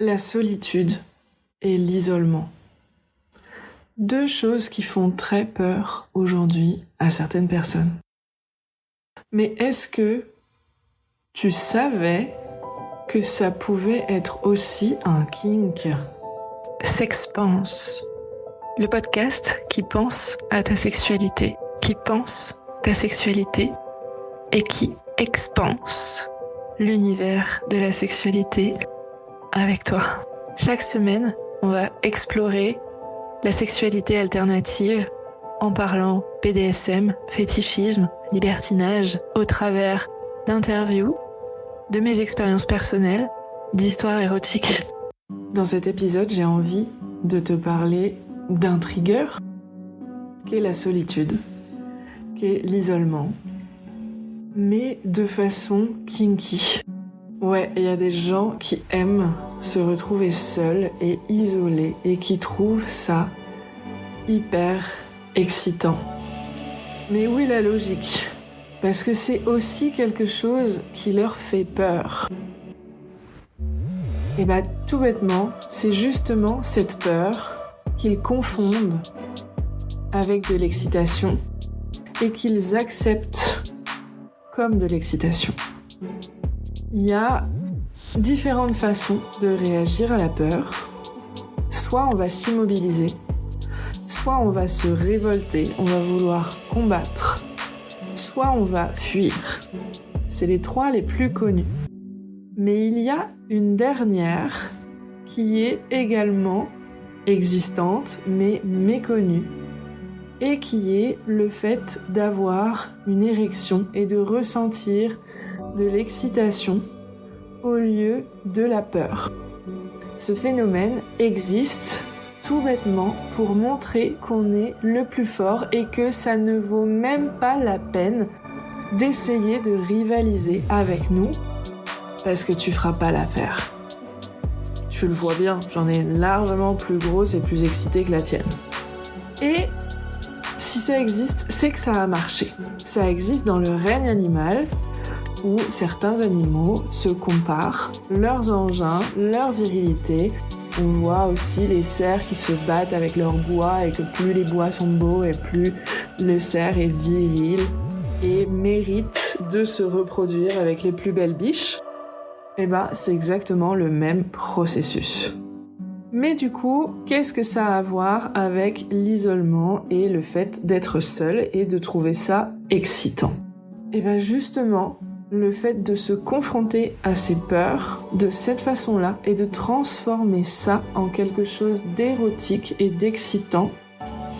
La solitude et l'isolement. Deux choses qui font très peur aujourd'hui à certaines personnes. Mais est-ce que tu savais que ça pouvait être aussi un kink? Sexpense, le podcast qui pense à ta sexualité, qui pense ta sexualité et qui expanse l'univers de la sexualité avec toi. Chaque semaine, on va explorer la sexualité alternative en parlant BDSM, fétichisme, libertinage, au travers d'interviews, de mes expériences personnelles, d'histoires érotiques. Dans cet épisode, j'ai envie de te parler d'un trigger, qu'est la solitude, qu'est l'isolement, mais de façon kinky. Ouais, il y a des gens qui aiment se retrouver seuls et isolés et qui trouvent ça hyper excitant. Mais où est la logique ? Parce que c'est aussi quelque chose qui leur fait peur. Et bah tout bêtement, c'est justement cette peur qu'ils confondent avec de l'excitation et qu'ils acceptent comme de l'excitation. Il y a différentes façons de réagir à la peur. Soit on va s'immobiliser, soit on va se révolter, on va vouloir combattre, soit on va fuir. C'est les trois les plus connus. Mais il y a une dernière qui est également existante, mais méconnue, et qui est le fait d'avoir une érection et de ressentir de l'excitation au lieu de la peur. Ce phénomène existe tout bêtement pour montrer qu'on est le plus fort et que ça ne vaut même pas la peine d'essayer de rivaliser avec nous parce que tu feras pas l'affaire. Tu le vois bien, j'en ai largement plus grosse et plus excitée que la tienne. Et si ça existe, c'est que ça a marché. Ça existe dans le règne animal où certains animaux se comparent leurs engins, leur virilité. On voit aussi les cerfs qui se battent avec leurs bois et que plus les bois sont beaux et plus le cerf est viril et mérite de se reproduire avec les plus belles biches. Et bah, c'est exactement le même processus. Mais du coup, qu'est-ce que ça a à voir avec l'isolement et le fait d'être seul et de trouver ça excitant ? Et bien justement, le fait de se confronter à ses peurs de cette façon-là et de transformer ça en quelque chose d'érotique et d'excitant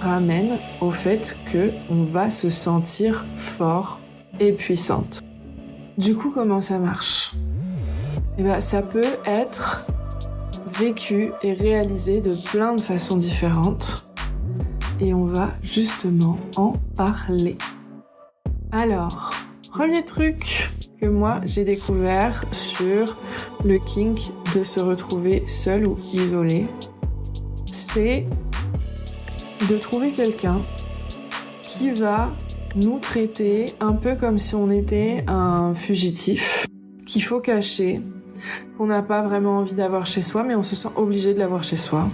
ramène au fait qu'on va se sentir fort et puissante. Du coup, comment ça marche ? Et bien, ça peut être vécu et réalisé de plein de façons différentes. Et on va justement en parler. Alors, premier truc que moi j'ai découvert sur le kink de se retrouver seul ou isolé, c'est de trouver quelqu'un qui va nous traiter un peu comme si on était un fugitif, qu'il faut cacher, qu'on n'a pas vraiment envie d'avoir chez soi, mais on se sent obligé de l'avoir chez soi.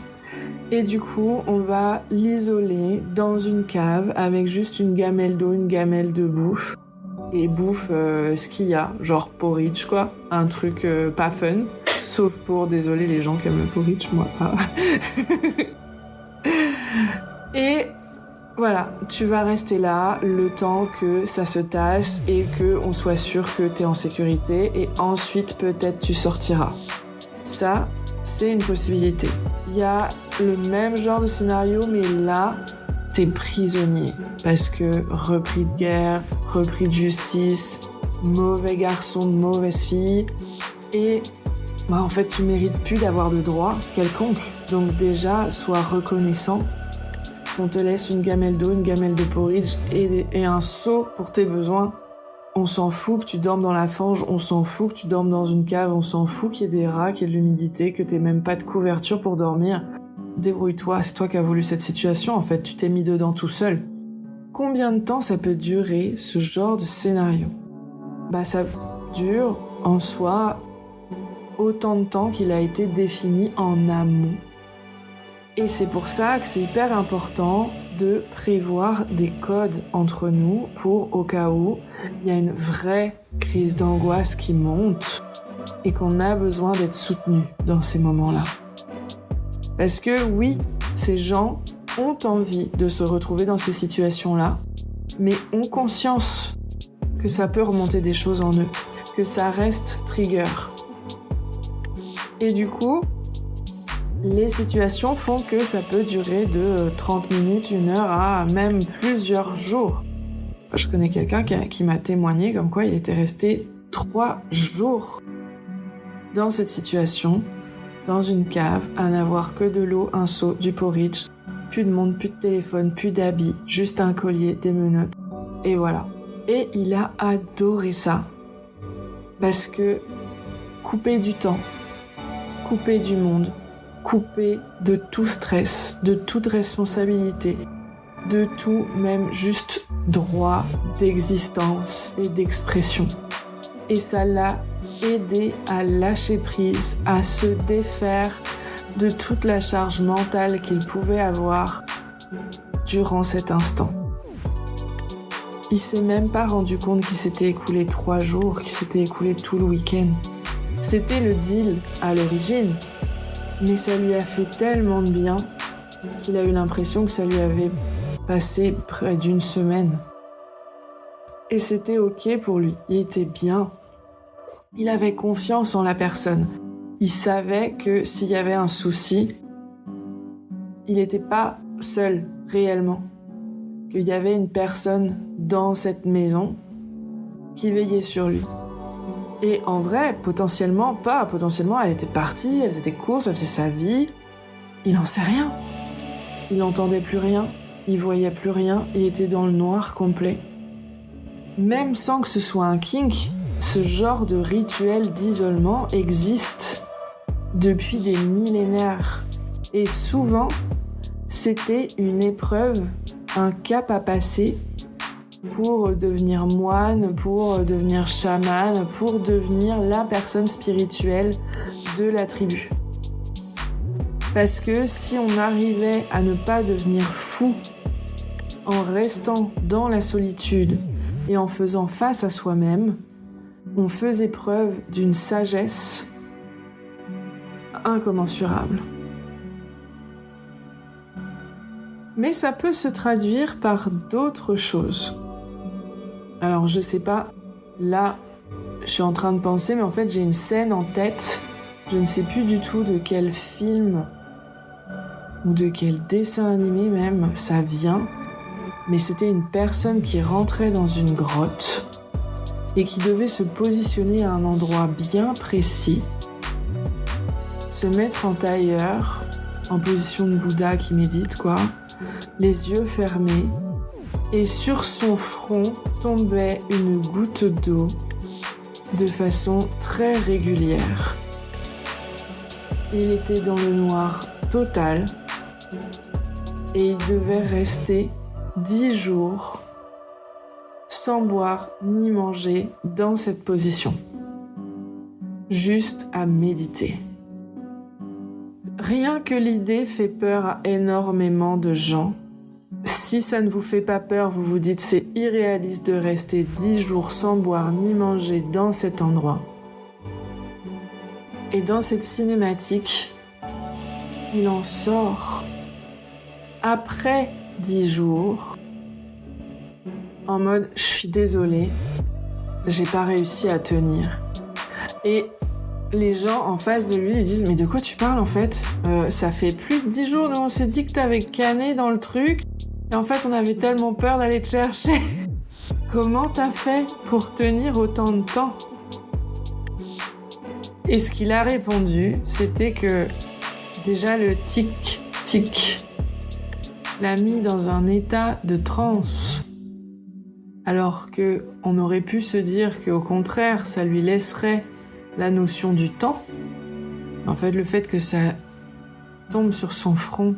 Et du coup, on va l'isoler dans une cave avec juste une gamelle d'eau, une gamelle de bouffe. Et bouffe ce qu'il y a, genre porridge quoi, un truc pas fun, sauf pour, désolé les gens qui aiment le porridge, moi pas. Et voilà, tu vas rester là le temps que ça se tasse et qu'on soit sûr que t'es en sécurité et ensuite peut-être tu sortiras. Ça, c'est une possibilité. Il y a le même genre de scénario mais là, t'es prisonnier parce que repris de guerre, repris de justice, mauvais garçon, mauvaise fille et en fait tu mérites plus d'avoir de droits quelconques. Donc déjà, sois reconnaissant qu'on te laisse une gamelle d'eau, une gamelle de porridge et un seau pour tes besoins. On s'en fout que tu dormes dans la fange, on s'en fout que tu dormes dans une cave, on s'en fout qu'il y ait des rats, qu'il y ait de l'humidité, que t'aies même pas de couverture pour dormir. Débrouille-toi, c'est toi qui as voulu cette situation, en fait, tu t'es mis dedans tout seul. Combien de temps ça peut durer, ce genre de scénario ? Ça dure, en soi, autant de temps qu'il a été défini en amont. Et c'est pour ça que c'est hyper important de prévoir des codes entre nous pour au cas où il y a une vraie crise d'angoisse qui monte et qu'on a besoin d'être soutenu dans ces moments-là. Parce que oui, ces gens ont envie de se retrouver dans ces situations-là, mais ont conscience que ça peut remonter des choses en eux, que ça reste trigger. Et du coup, les situations font que ça peut durer de 30 minutes, 1 heure à même plusieurs jours. Je connais quelqu'un qui m'a témoigné comme quoi il était resté 3 jours dans cette situation, dans une cave, à n'avoir que de l'eau, un seau, du porridge, plus de monde, plus de téléphone, plus d'habits, juste un collier, des menottes, et voilà. Et il a adoré ça, parce que couper du temps, couper du monde, couper de tout stress, de toute responsabilité, de tout même juste droit d'existence et d'expression. Et ça l'a aidé à lâcher prise, à se défaire de toute la charge mentale qu'il pouvait avoir durant cet instant. Il s'est même pas rendu compte qu'il s'était écoulé 3 jours, qu'il s'était écoulé tout le week-end. C'était le deal à l'origine, mais ça lui a fait tellement de bien qu'il a eu l'impression que ça lui avait passé près d'1 semaine. Et c'était ok pour lui, il était bien. Il avait confiance en la personne. Il savait que s'il y avait un souci, il n'était pas seul réellement. Qu'il y avait une personne dans cette maison qui veillait sur lui. Et en vrai, potentiellement, elle était partie, elle faisait des courses, elle faisait sa vie. Il n'en sait rien. Il n'entendait plus rien, il voyait plus rien, il était dans le noir complet. Même sans que ce soit un kink, ce genre de rituel d'isolement existe depuis des millénaires. Et souvent, c'était une épreuve, un cap à passer pour devenir moine, pour devenir chaman, pour devenir la personne spirituelle de la tribu. Parce que si on arrivait à ne pas devenir fou en restant dans la solitude et en faisant face à soi-même, on faisait preuve d'une sagesse incommensurable. Mais ça peut se traduire par d'autres choses. Alors je sais pas, là je suis en train de penser, mais en fait j'ai une scène en tête, je ne sais plus du tout de quel film ou de quel dessin animé même ça vient, mais c'était une personne qui rentrait dans une grotte et qui devait se positionner à un endroit bien précis, se mettre en tailleur, en position de Bouddha qui médite quoi, les yeux fermés, et sur son front tombait une goutte d'eau de façon très régulière. Il était dans le noir total et il devait rester 10 jours sans boire ni manger dans cette position, juste à méditer. Rien que l'idée fait peur à énormément de gens. Si ça ne vous fait pas peur, vous vous dites c'est irréaliste de rester 10 jours sans boire ni manger dans cet endroit. Et dans cette cinématique, il en sort après 10 jours en mode je suis désolé, j'ai pas réussi à tenir. Et les gens en face de lui lui disent mais de quoi tu parles en fait, ça fait plus de 10 jours, nous on s'est dit que t'avais canné dans le truc et en fait on avait tellement peur d'aller te chercher. Comment t'as fait pour tenir autant de temps? Et ce qu'il a répondu, c'était que déjà le tic-tic l'a mis dans un état de transe. Alors que on aurait pu se dire qu'au contraire, ça lui laisserait la notion du temps. En fait, le fait que ça tombe sur son front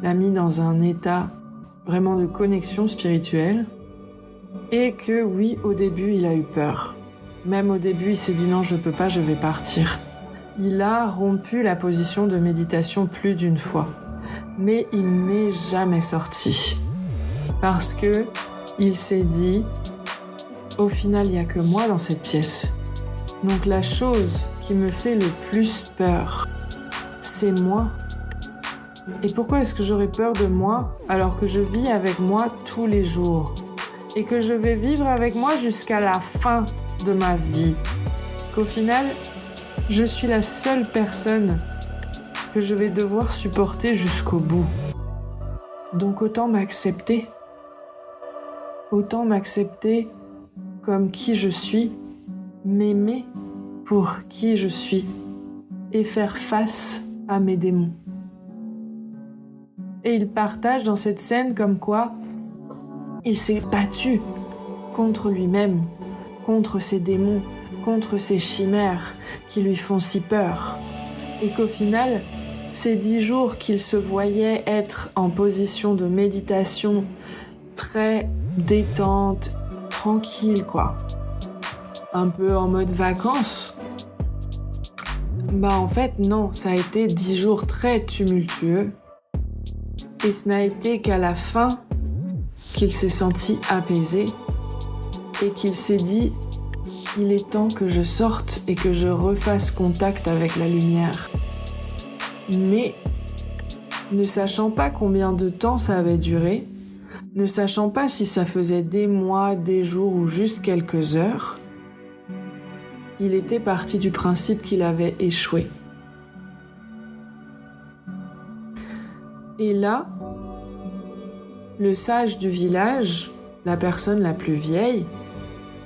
l'a mis dans un état vraiment de connexion spirituelle. Et que oui, au début, il a eu peur. Même au début, il s'est dit non, je peux pas, je vais partir. il a rompu la position de méditation plus d'une fois. Mais il n'est jamais sorti. Parce que il s'est dit, au final, il n'y a que moi dans cette pièce. Donc la chose qui me fait le plus peur, c'est moi. Et pourquoi est-ce que j'aurais peur de moi alors que je vis avec moi tous les jours et que je vais vivre avec moi jusqu'à la fin de ma vie? Qu'au final, je suis la seule personne que je vais devoir supporter jusqu'au bout. Donc autant m'accepter. Autant m'accepter comme qui je suis, m'aimer pour qui je suis et faire face à mes démons. Et il partage dans cette scène comme quoi il s'est battu contre lui-même, contre ses démons, contre ses chimères qui lui font si peur. Et qu'au final, ces 10 jours qu'il se voyait être en position de méditation très détente, tranquille quoi, un peu en mode vacances, en fait non, ça a été 10 jours très tumultueux. Et ce n'a été qu'à la fin qu'il s'est senti apaisé et qu'il s'est dit « Il est temps que je sorte et que je refasse contact avec la lumière ». Mais ne sachant pas combien de temps ça avait duré, ne sachant pas si ça faisait des mois, des jours ou juste quelques heures, il était parti du principe qu'il avait échoué. Et là, le sage du village, la personne la plus vieille,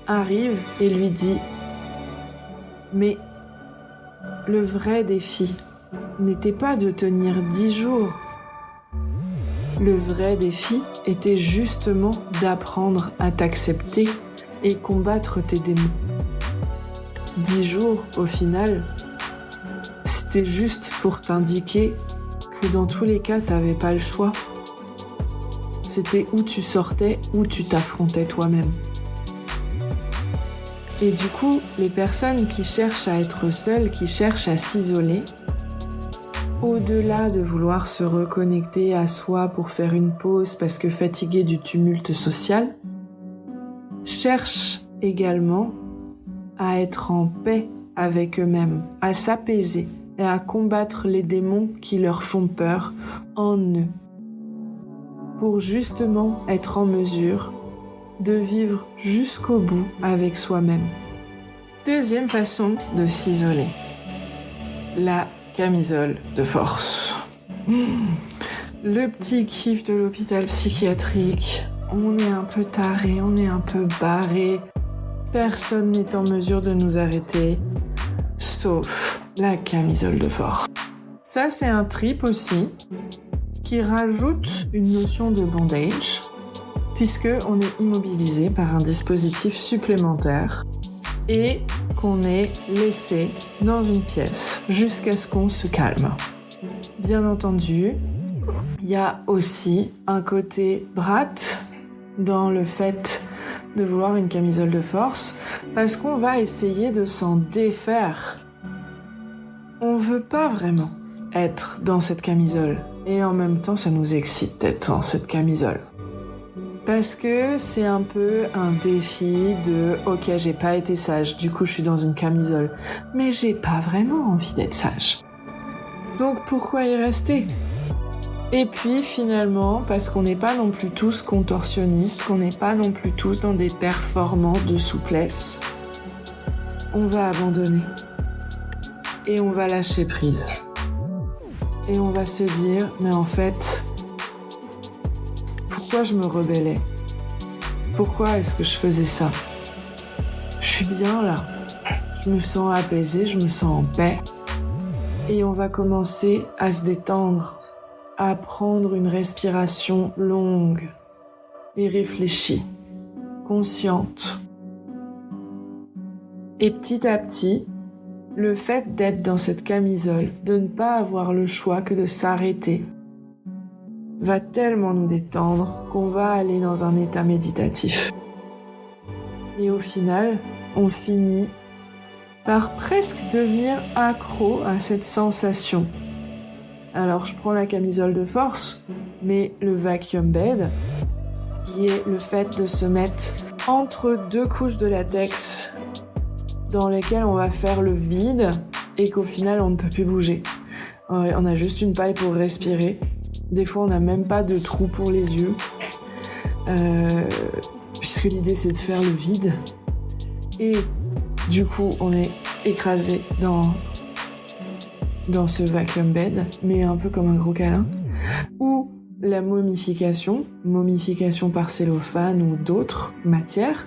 arrive et lui dit « Mais le vrai défi n'était pas de tenir 10 jours. Le vrai défi était justement d'apprendre à t'accepter et combattre tes démons. 10 jours, au final, c'était juste pour t'indiquer que dans tous les cas, t'avais pas le choix. C'était où tu sortais, où tu t'affrontais toi-même. Et du coup, les personnes qui cherchent à être seules, qui cherchent à s'isoler, au-delà de vouloir se reconnecter à soi pour faire une pause parce que fatiguées du tumulte social, cherchent également à être en paix avec eux-mêmes, à s'apaiser et à combattre les démons qui leur font peur en eux, pour justement être en mesure de vivre jusqu'au bout avec soi-même. Deuxième façon de s'isoler, la camisole de force. Le petit kiff de l'hôpital psychiatrique, on est un peu taré, on est un peu barré, personne n'est en mesure de nous arrêter, sauf la camisole de force. Ça, c'est un trip aussi, qui rajoute une notion de bondage, puisqu'on est immobilisé par un dispositif supplémentaire et qu'on est laissé dans une pièce jusqu'à ce qu'on se calme. Bien entendu, il y a aussi un côté brat dans le fait de vouloir une camisole de force, parce qu'on va essayer de s'en défaire. On veut pas vraiment être dans cette camisole, et en même temps ça nous excite d'être dans cette camisole. Parce que c'est un peu un défi de « Ok, j'ai pas été sage, du coup je suis dans une camisole, mais j'ai pas vraiment envie d'être sage. Donc pourquoi y rester ?» Et puis finalement, parce qu'on n'est pas non plus tous contorsionnistes, qu'on n'est pas non plus tous dans des performances de souplesse, on va abandonner. Et on va lâcher prise. Et on va se dire « Mais en fait, pourquoi je me rebellais? Pourquoi est-ce que je faisais ça? Je suis bien là. Je me sens apaisée, je me sens en paix. » Et on va commencer à se détendre, à prendre une respiration longue et réfléchie, consciente. Et petit à petit, le fait d'être dans cette camisole, de ne pas avoir le choix que de s'arrêter, va tellement nous détendre qu'on va aller dans un état méditatif. Et au final, on finit par presque devenir accro à cette sensation. Alors je prends la camisole de force, mais le vacuum bed, qui est le fait de se mettre entre deux couches de latex dans lesquelles on va faire le vide et qu'au final on ne peut plus bouger. On a juste une paille pour respirer. Des fois on n'a même pas de trou pour les yeux, puisque l'idée c'est de faire le vide. Et du coup on est écrasé dans ce vacuum bed, mais un peu comme un gros câlin. Ou la momification par cellophane ou d'autres matières.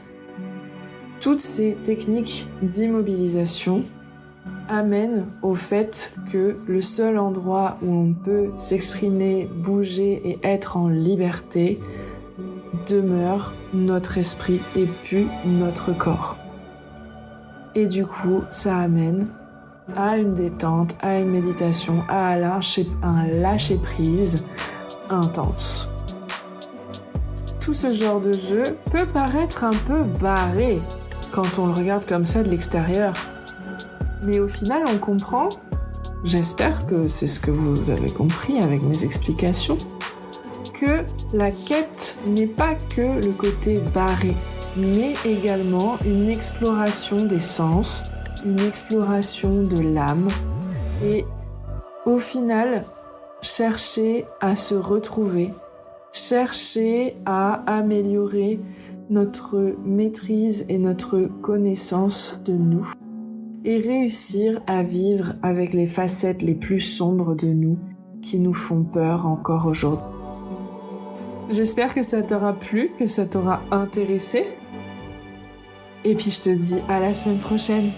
Toutes ces techniques d'immobilisation amènent au fait que le seul endroit où on peut s'exprimer, bouger et être en liberté demeure notre esprit et plus notre corps. Et du coup, ça amène à une détente, à une méditation, à un lâcher-prise intense. Tout ce genre de jeu peut paraître un peu barré quand on le regarde comme ça de l'extérieur. Mais au final, on comprend, j'espère que c'est ce que vous avez compris avec mes explications, que la quête n'est pas que le côté barré, mais également une exploration des sens, une exploration de l'âme, et au final, chercher à se retrouver, chercher à améliorer notre maîtrise et notre connaissance de nous, et réussir à vivre avec les facettes les plus sombres de nous qui nous font peur encore aujourd'hui. J'espère que ça t'aura plu, que ça t'aura intéressé. Et puis je te dis à la semaine prochaine.